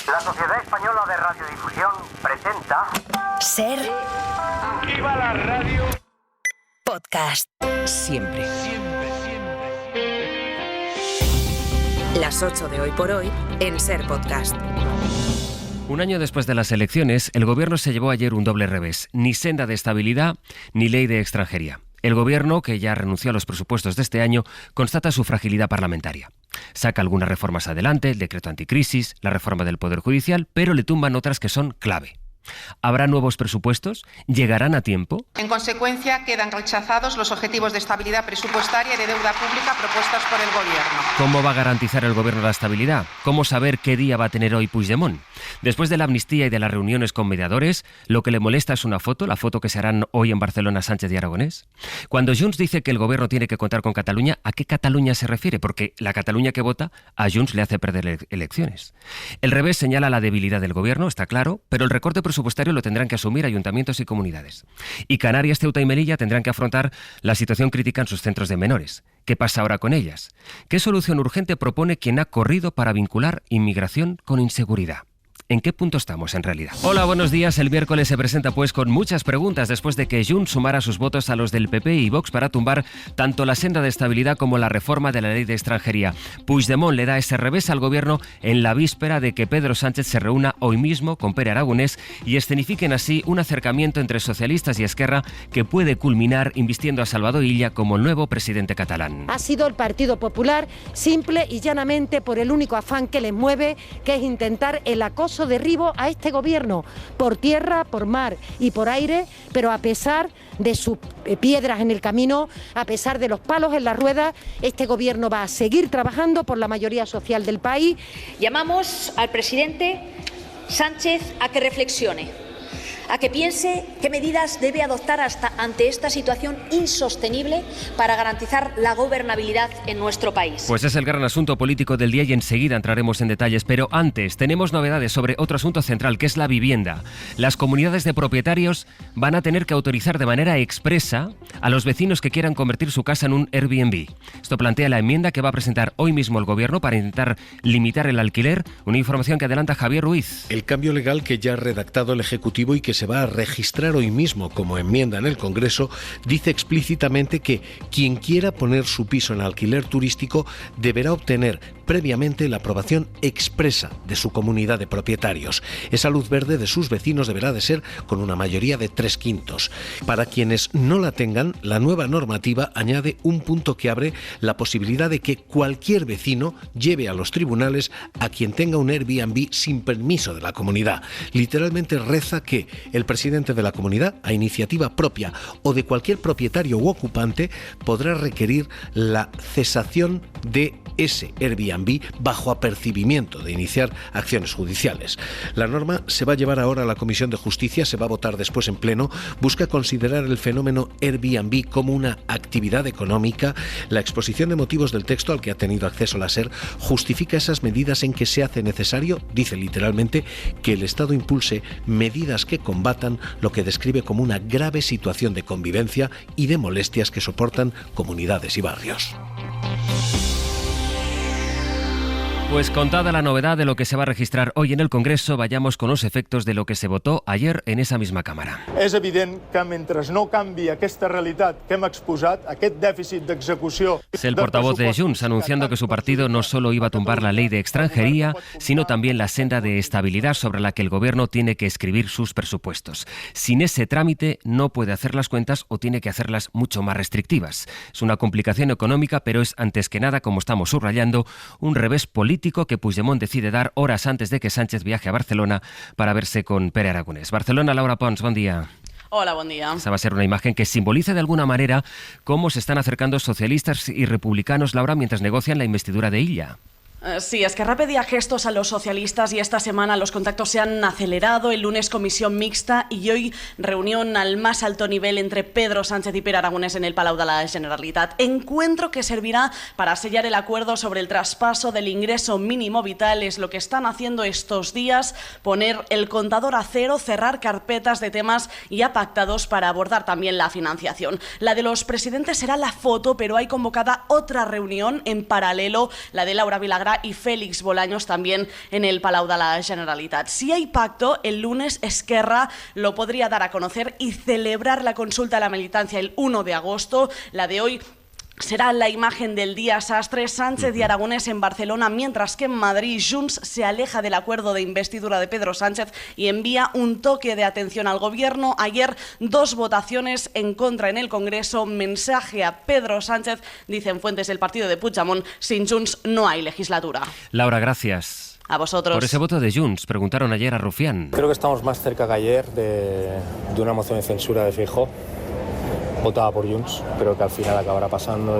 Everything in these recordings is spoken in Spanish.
La Sociedad Española de Radiodifusión presenta... Ser... ¡Viva la radio! Podcast. Siempre. Las 8 de Hoy por Hoy en Ser Podcast. Un año después de las elecciones, el gobierno se llevó ayer un doble revés. Ni senda de estabilidad, ni ley de extranjería. El gobierno, que ya renunció a los presupuestos de este año, constata su fragilidad parlamentaria. Saca algunas reformas adelante, el decreto anticrisis, la reforma del Poder Judicial, pero le tumban otras que son clave. ¿Habrá nuevos presupuestos? ¿Llegarán a tiempo? En consecuencia, quedan rechazados los objetivos de estabilidad presupuestaria y de deuda pública propuestos por el Gobierno. ¿Cómo va a garantizar el Gobierno la estabilidad? ¿Cómo saber qué día va a tener hoy Puigdemont? Después de la amnistía y de las reuniones con mediadores, lo que le molesta es una foto, la foto que se harán hoy en Barcelona Sánchez y Aragonés. Cuando Junts dice que el Gobierno tiene que contar con Cataluña, ¿a qué Cataluña se refiere? Porque la Cataluña que vota a Junts le hace perder elecciones. El revés señala la debilidad del Gobierno, está claro, pero el recorte presupuestario lo tendrán que asumir ayuntamientos y comunidades. Y Canarias, Ceuta y Melilla tendrán que afrontar la situación crítica en sus centros de menores. ¿Qué pasa ahora con ellas? ¿Qué solución urgente propone quien ha corrido para vincular inmigración con inseguridad? ¿En qué punto estamos en realidad? Hola, buenos días. El miércoles se presenta pues con muchas preguntas después de que Junts sumara sus votos a los del PP y Vox para tumbar tanto la senda de estabilidad como la reforma de la ley de extranjería. Puigdemont le da ese revés al gobierno en la víspera de que Pedro Sánchez se reúna hoy mismo con Pere Aragonés y escenifiquen así un acercamiento entre socialistas y Esquerra que puede culminar invistiendo a Salvador Illa como el nuevo presidente catalán. Ha sido el Partido Popular simple y llanamente por el único afán que les mueve, que es intentar el acoso derribo a este gobierno por tierra, por mar y por aire, pero a pesar de sus piedras en el camino, a pesar de los palos en la rueda, este gobierno va a seguir trabajando por la mayoría social del país. Llamamos al presidente Sánchez a que reflexione, a que piense qué medidas debe adoptar ante esta situación insostenible para garantizar la gobernabilidad en nuestro país. Pues es el gran asunto político del día y enseguida entraremos en detalles, pero antes tenemos novedades sobre otro asunto central que es la vivienda. Las comunidades de propietarios van a tener que autorizar de manera expresa a los vecinos que quieran convertir su casa en un Airbnb. Esto plantea la enmienda que va a presentar hoy mismo el gobierno para intentar limitar el alquiler, una información que adelanta Javier Ruiz. El cambio legal que ya ha redactado el Ejecutivo y que se va a registrar hoy mismo como enmienda en el Congreso, dice explícitamente que quien quiera poner su piso en alquiler turístico deberá obtener previamente la aprobación expresa de su comunidad de propietarios. Esa luz verde de sus vecinos deberá de ser con una mayoría de 3/5. Para quienes no la tengan, la nueva normativa añade un punto que abre la posibilidad de que cualquier vecino lleve a los tribunales a quien tenga un Airbnb sin permiso de la comunidad. Literalmente reza que el presidente de la comunidad, a iniciativa propia o de cualquier propietario u ocupante, podrá requerir la cesación de ese Airbnb bajo apercibimiento de iniciar acciones judiciales. La norma se va a llevar ahora a la Comisión de Justicia, se va a votar después en pleno, busca considerar el fenómeno Airbnb como una actividad económica. La exposición de motivos del texto al que ha tenido acceso la SER justifica esas medidas en que se hace necesario, dice literalmente, que el Estado impulse medidas que combatan lo que describe como una grave situación de convivencia y de molestias que soportan comunidades y barrios. Pues contada la novedad de lo que se va a registrar hoy en el Congreso, vayamos con los efectos de lo que se votó ayer en esa misma Cámara. És evident que mentre no canvi aquesta realitat que hem exposat, aquest dèficit d'execució... Es el portavoz de Junts anunciando que su partido no solo iba a tumbar la ley de extranjería, sino también la senda de estabilidad sobre la que el gobierno tiene que escribir sus presupuestos. Sin ese trámite no puede hacer las cuentas o tiene que hacerlas mucho más restrictivas. Es una complicación económica, pero es antes que nada, como estamos subrayando, un revés político que Puigdemont decide dar horas antes de que Sánchez viaje a Barcelona para verse con Pere Aragonés. Barcelona, Laura Pons, buen día. Hola, buen día. Esta va a ser una imagen que simboliza de alguna manera cómo se están acercando socialistas y republicanos, Laura, mientras negocian la investidura de Illa. Sí, Esquerra pedía gestos a los socialistas y esta semana los contactos se han acelerado. El lunes comisión mixta y hoy reunión al más alto nivel entre Pedro Sánchez y Pere Aragonés en el Palau de la Generalitat. Encuentro que servirá para sellar el acuerdo sobre el traspaso del ingreso mínimo vital. Es lo que están haciendo estos días, poner el contador a cero, cerrar carpetas de temas ya pactados para abordar también la financiación. La de los presidentes será la foto, pero hay convocada otra reunión en paralelo, la de Laura Vilagrà Esquerra y Félix Bolaños también en el Palau de la Generalitat. Si hay pacto, el lunes Esquerra lo podría dar a conocer y celebrar la consulta a la militancia el 1 de agosto. La de hoy será la imagen del día sastre. Sánchez y Aragonés en Barcelona, mientras que en Madrid Junts se aleja del acuerdo de investidura de Pedro Sánchez y envía un toque de atención al Gobierno. Ayer 2 votaciones en contra en el Congreso. Mensaje a Pedro Sánchez, dicen fuentes del partido de Puigdemont: sin Junts no hay legislatura. Laura, gracias. A vosotros. Por ese voto de Junts, preguntaron ayer a Rufián. Creo que estamos más cerca que ayer de una moción de censura de Feijóo, votada por Junts, pero que al final acabará pasando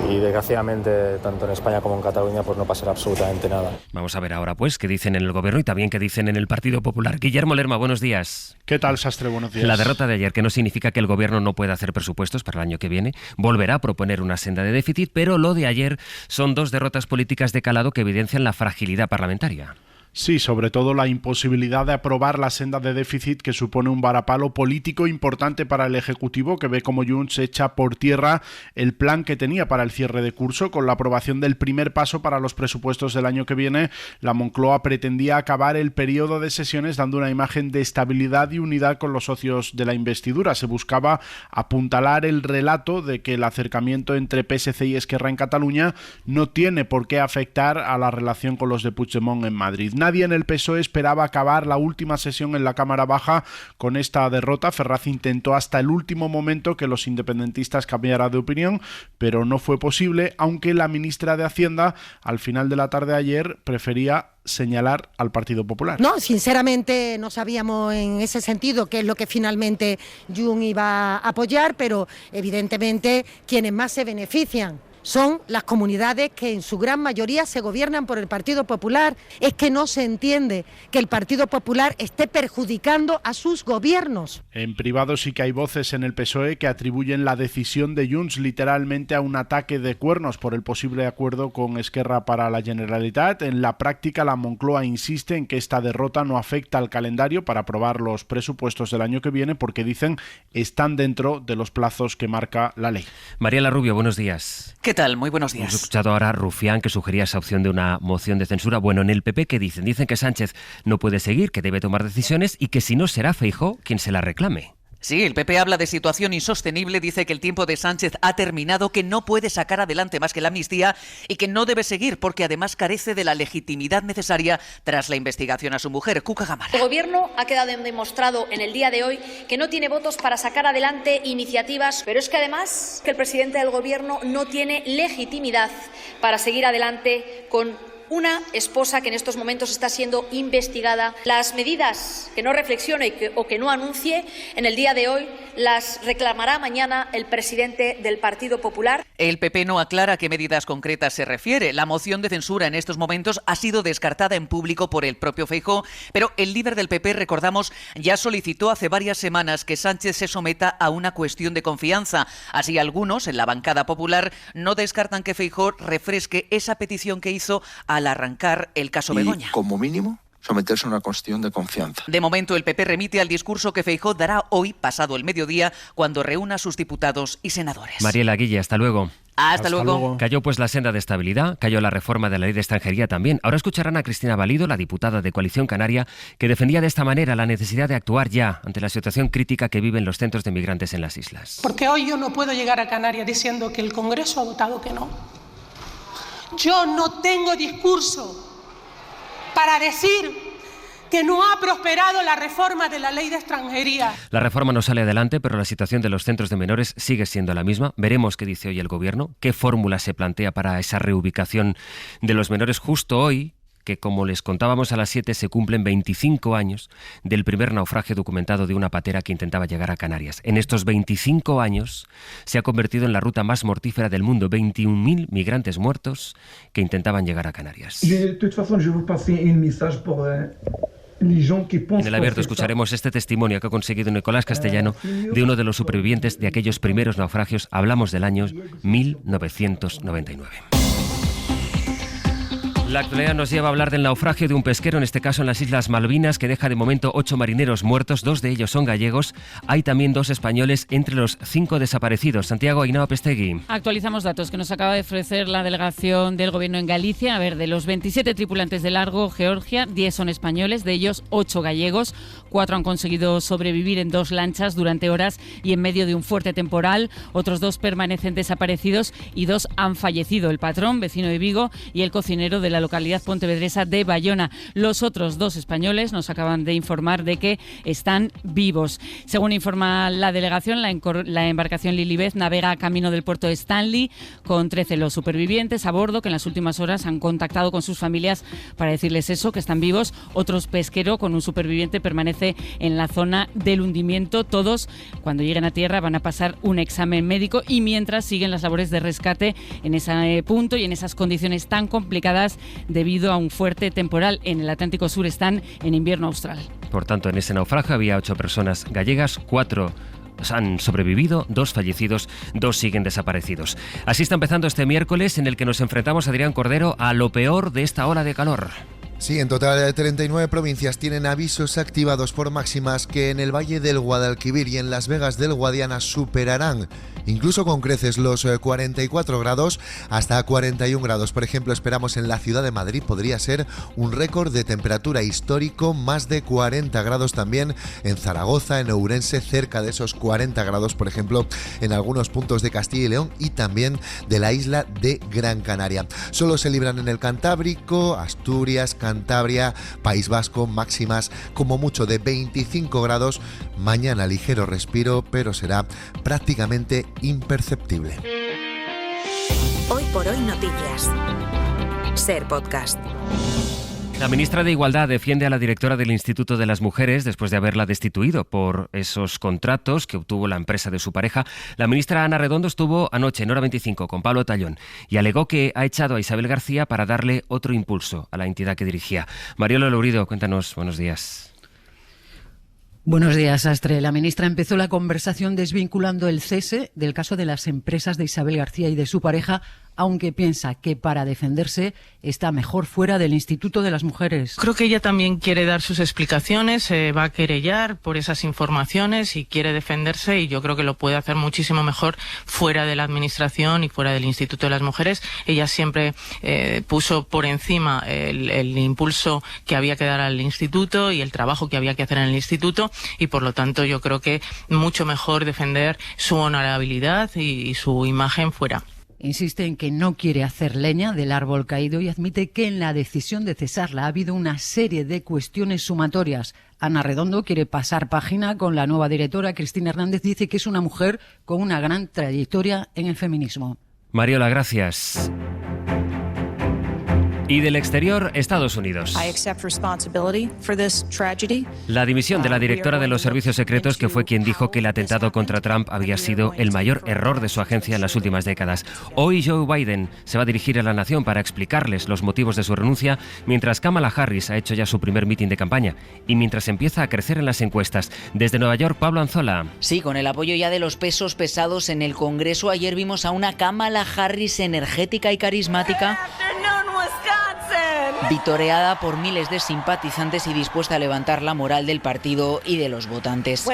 y desgraciadamente tanto en España como en Cataluña pues no pasará absolutamente nada. Vamos a ver ahora pues qué dicen en el Gobierno y también qué dicen en el Partido Popular. Guillermo Lerma, buenos días. ¿Qué tal, Sastre? Buenos días. La derrota de ayer, que no significa que el Gobierno no pueda hacer presupuestos para el año que viene, volverá a proponer una senda de déficit, pero lo de ayer son 2 derrotas políticas de calado que evidencian la fragilidad parlamentaria. Sí, sobre todo la imposibilidad de aprobar la senda de déficit, que supone un varapalo político importante para el Ejecutivo, que ve como Junts echa por tierra el plan que tenía para el cierre de curso. Con la aprobación del primer paso para los presupuestos del año que viene, la Moncloa pretendía acabar el periodo de sesiones dando una imagen de estabilidad y unidad con los socios de la investidura. Se buscaba apuntalar el relato de que el acercamiento entre PSC y Esquerra en Cataluña no tiene por qué afectar a la relación con los de Puigdemont en Madrid. Nadie en el PSOE esperaba acabar la última sesión en la Cámara Baja con esta derrota. Ferraz intentó hasta el último momento que los independentistas cambiaran de opinión, pero no fue posible, aunque la ministra de Hacienda al final de la tarde de ayer prefería señalar al Partido Popular. No, sinceramente no sabíamos en ese sentido qué es lo que finalmente Junts iba a apoyar, pero evidentemente quienes más se benefician son las comunidades que en su gran mayoría se gobiernan por el Partido Popular. Es que no se entiende que el Partido Popular esté perjudicando a sus gobiernos. En privado sí que hay voces en el PSOE que atribuyen la decisión de Junts literalmente a un ataque de cuernos por el posible acuerdo con Esquerra para la Generalitat. En la práctica, la Moncloa insiste en que esta derrota no afecta al calendario para aprobar los presupuestos del año que viene, porque dicen están dentro de los plazos que marca la ley. Mariela Rubio, buenos días. ¿Qué tal? Muy buenos días. Hemos escuchado ahora a Rufián, que sugería esa opción de una moción de censura. Bueno, en el PP, ¿qué dicen? Dicen que Sánchez no puede seguir, que debe tomar decisiones y que si no será Feijóo quien se la reclame. Sí, el PP habla de situación insostenible, dice que el tiempo de Sánchez ha terminado, que no puede sacar adelante más que la amnistía y que no debe seguir porque además carece de la legitimidad necesaria tras la investigación a su mujer, Cuca Gamarra. El Gobierno ha quedado demostrado en el día de hoy que no tiene votos para sacar adelante iniciativas, pero es que además que el presidente del Gobierno no tiene legitimidad para seguir adelante con una esposa que en estos momentos está siendo investigada. Las medidas que no reflexione o que no anuncie en el día de hoy las reclamará mañana el presidente del Partido Popular. El PP no aclara a qué medidas concretas se refiere. La moción de censura en estos momentos ha sido descartada en público por el propio Feijóo, pero el líder del PP, recordamos, ya solicitó hace varias semanas que Sánchez se someta a una cuestión de confianza. Así, algunos en la bancada popular no descartan que Feijóo refresque esa petición que hizo al arrancar el caso Begoña. Como mínimo, someterse a una cuestión de confianza. De momento, el PP remite al discurso que Feijóo dará hoy, pasado el mediodía, cuando reúna a sus diputados y senadores. Mariela Guille, hasta luego. Hasta luego. Cayó pues la senda de estabilidad, cayó la reforma de la ley de extranjería también. Ahora escucharán a Cristina Valido, la diputada de Coalición Canaria, que defendía de esta manera la necesidad de actuar ya ante la situación crítica que viven los centros de migrantes en las islas. Porque hoy yo no puedo llegar a Canarias diciendo que el Congreso ha votado que no. Yo no tengo discurso para decir que no ha prosperado la reforma de la ley de extranjería. La reforma no sale adelante, pero la situación de los centros de menores sigue siendo la misma. Veremos qué dice hoy el Gobierno, qué fórmula se plantea para esa reubicación de los menores justo hoy, que como les contábamos a las 7 se cumplen 25 años del primer naufragio documentado de una patera que intentaba llegar a Canarias. En estos 25 años se ha convertido en la ruta más mortífera del mundo. 21.000 migrantes muertos que intentaban llegar a Canarias. En el abierto escucharemos este testimonio que ha conseguido Nicolás Castellano de uno de los supervivientes de aquellos primeros naufragios. Hablamos del año 1999. La actualidad nos lleva a hablar del naufragio de un pesquero, en este caso en las Islas Malvinas, que deja de momento 8 marineros muertos, 2 de ellos son gallegos. Hay también 2 españoles entre los 5 desaparecidos. Santiago Ainhoa Pestegui. Actualizamos datos que nos acaba de ofrecer la delegación del Gobierno en Galicia. A ver, de los 27 tripulantes de Largo Georgia, 10 son españoles, de ellos 8 gallegos. 4 han conseguido sobrevivir en 2 lanchas durante horas y en medio de un fuerte temporal. Otros 2 permanecen desaparecidos y 2 han fallecido. El patrón, vecino de Vigo, y el cocinero de la localidad pontevedresa de Bayona. Los otros 2 españoles nos acaban de informar de que están vivos. Según informa la delegación, la embarcación Lilibet navega a camino del puerto de Stanley con 13 los supervivientes a bordo, que en las últimas horas han contactado con sus familias para decirles eso, que están vivos. Otro pesquero con un superviviente permanece en la zona del hundimiento. Todos, cuando lleguen a tierra, van a pasar un examen médico y mientras siguen las labores de rescate en ese punto y en esas condiciones tan complicadas debido a un fuerte temporal. En el Atlántico Sur están en invierno austral. Por tanto, en ese naufragio había 8 personas gallegas, 4 han sobrevivido, 2 fallecidos, 2 siguen desaparecidos. Así está empezando este miércoles, en el que nos enfrentamos, Adrián Cordero, a lo peor de esta ola de calor. Sí, en total 39 provincias tienen avisos activados por máximas que en el Valle del Guadalquivir y en Las Vegas del Guadiana superarán, incluso con creces, los 44 grados hasta 41 grados. Por ejemplo, esperamos en la ciudad de Madrid, podría ser un récord de temperatura histórico, más de 40 grados también en Zaragoza, en Ourense, cerca de esos 40 grados, por ejemplo, en algunos puntos de Castilla y León y también de la isla de Gran Canaria. Solo se libran en el Cantábrico, Asturias, Cantabria, País Vasco, máximas como mucho de 25 grados. Mañana ligero respiro, pero será prácticamente imperceptible. Hoy por hoy noticias. Ser Podcast. La ministra de Igualdad defiende a la directora del Instituto de las Mujeres después de haberla destituido por esos contratos que obtuvo la empresa de su pareja. La ministra Ana Redondo estuvo anoche en Hora 25 con Pablo Tallón y alegó que ha echado a Isabel García para darle otro impulso a la entidad que dirigía. Mariolo Lourido, cuéntanos, buenos días. Buenos días, Astre. La ministra empezó la conversación desvinculando el cese del caso de las empresas de Isabel García y de su pareja, aunque piensa que para defenderse está mejor fuera del Instituto de las Mujeres. Creo que ella también quiere dar sus explicaciones, va a querellar por esas informaciones y quiere defenderse, y yo creo que lo puede hacer muchísimo mejor fuera de la Administración y fuera del Instituto de las Mujeres. Ella siempre puso por encima el impulso que había que dar al Instituto y el trabajo que había que hacer en el Instituto, y por lo tanto yo creo que mucho mejor defender su honorabilidad y su imagen fuera. Insiste en que no quiere hacer leña del árbol caído y admite que en la decisión de cesarla ha habido una serie de cuestiones sumatorias. Ana Redondo quiere pasar página con la nueva directora. Cristina Hernández dice que es una mujer con una gran trayectoria en el feminismo. Mariola, gracias. Y del exterior, Estados Unidos. La dimisión de la directora de los servicios secretos, que fue quien dijo que el atentado contra Trump había sido el mayor error de su agencia en las últimas décadas. Hoy Joe Biden se va a dirigir a la nación para explicarles los motivos de su renuncia, mientras Kamala Harris ha hecho ya su primer mitin de campaña y mientras empieza a crecer en las encuestas. Desde Nueva York, Pablo Anzola. Sí, con el apoyo ya de los pesos pesados en el Congreso, ayer vimos a una Kamala Harris energética y carismática, vitoreada por miles de simpatizantes y dispuesta a levantar la moral del partido y de los votantes.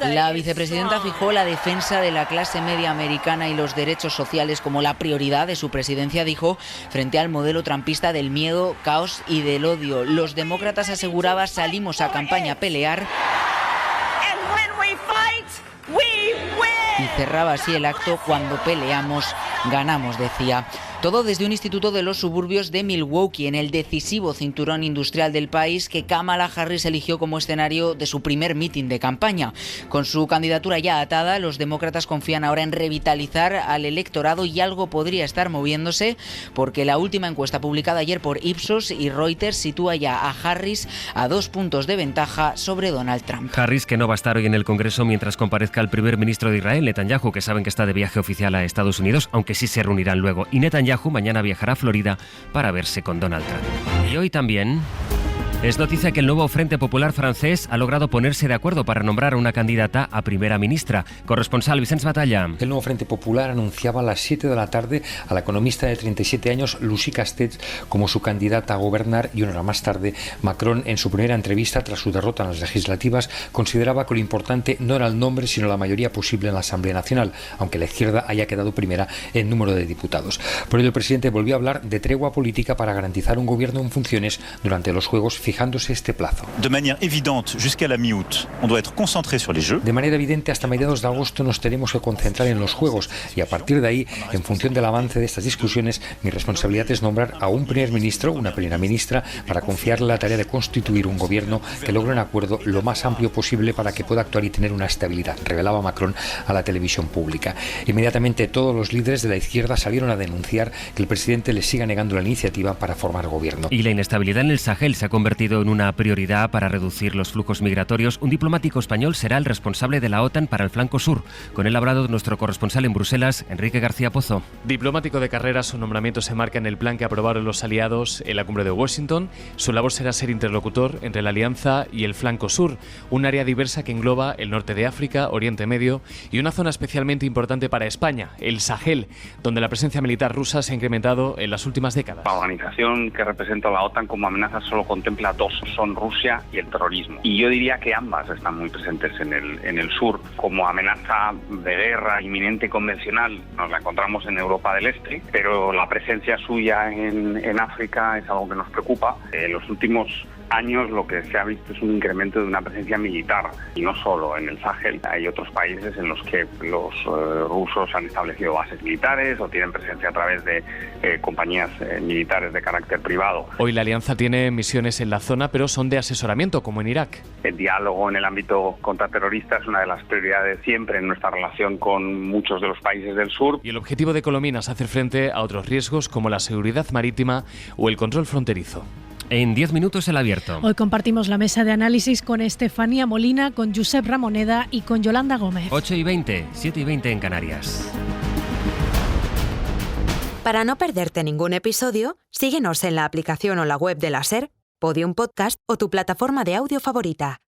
La vicepresidenta fijó la defensa de la clase media americana y los derechos sociales como la prioridad de su presidencia, dijo, frente al modelo trumpista del miedo, caos y del odio. Los demócratas, aseguraba, salimos a campaña a pelear. Y cerraba así el acto: cuando peleamos, ganamos, decía. Todo desde un instituto de los suburbios de Milwaukee, en el decisivo cinturón industrial del país, que Kamala Harris eligió como escenario de su primer mitin de campaña. Con su candidatura ya atada, los demócratas confían ahora en revitalizar al electorado, y algo podría estar moviéndose, porque la última encuesta publicada ayer por Ipsos y Reuters sitúa ya a Harris a 2 puntos de ventaja sobre Donald Trump. Harris, que no va a estar hoy en el Congreso mientras comparezca el primer ministro de Israel, Netanyahu, que saben que está de viaje oficial a Estados Unidos, aunque sí se reunirán luego. Y Netanyahu mañana viajará a Florida para verse con Donald Trump. Y hoy también Es noticia que el nuevo Frente Popular francés ha logrado ponerse de acuerdo para nombrar a una candidata a primera ministra. Corresponsal Vicens Batalla. El nuevo Frente Popular anunciaba a las 7 de la tarde a la economista de 37 años, Lucie Castells, como su candidata a gobernar, y una hora más tarde, Macron, en su primera entrevista tras su derrota en las legislativas, consideraba que lo importante no era el nombre, sino la mayoría posible en la Asamblea Nacional, aunque la izquierda haya quedado primera en número de diputados. Por ello, el presidente volvió a hablar de tregua política para garantizar un gobierno en funciones durante los Juegos, fijándose este plazo. De manera evidente, jusqu'à la mi-août, on doit être concentré sur les Jeux. De manera evidente, hasta mediados de agosto nos tenemos que concentrar en los Juegos, y a partir de ahí, en función del avance de estas discusiones, mi responsabilidad es nombrar a un primer ministro, una primera ministra, para confiarle la tarea de constituir un gobierno que logre un acuerdo lo más amplio posible para que pueda actuar y tener una estabilidad, revelaba Macron a la televisión pública. Inmediatamente todos los líderes de la izquierda salieron a denunciar que el presidente les siga negando la iniciativa para formar gobierno. Y la inestabilidad en el Sahel se ha convertido en una prioridad para reducir los flujos migratorios. Un diplomático español será el responsable de la OTAN para el flanco sur. Con él ha hablado nuestro corresponsal en Bruselas, Enrique García Pozo. Diplomático de carrera, su nombramiento se marca en el plan que aprobaron los aliados en la cumbre de Washington. Su labor será ser interlocutor entre la Alianza y el flanco sur, un área diversa que engloba el norte de África, Oriente Medio y una zona especialmente importante para España, el Sahel, donde la presencia militar rusa se ha incrementado en las últimas décadas. La organización que representa a la OTAN como amenaza solo contempla dos, son Rusia y el terrorismo. Y yo diría que ambas están muy presentes en el sur. Como amenaza de guerra inminente convencional nos la encontramos en Europa del Este, pero la presencia suya en África es algo que nos preocupa. En los últimos años lo que se ha visto es un incremento de una presencia militar, y no solo en el Sahel. Hay otros países en los que los rusos han establecido bases militares o tienen presencia a través de compañías militares de carácter privado. Hoy la alianza tiene misiones en la zona, pero son de asesoramiento, como en Irak. El diálogo en el ámbito contraterrorista es una de las prioridades siempre en nuestra relación con muchos de los países del sur. Y el objetivo de Colomina es hacer frente a otros riesgos como la seguridad marítima o el control fronterizo. En 10 minutos el abierto. Hoy compartimos la mesa de análisis con Estefanía Molina, con Josep Ramoneda y con Yolanda Gómez. 8:20, 7:20 en Canarias. Para no perderte ningún episodio, síguenos en la aplicación o la web de la SER, Podium Podcast o tu plataforma de audio favorita.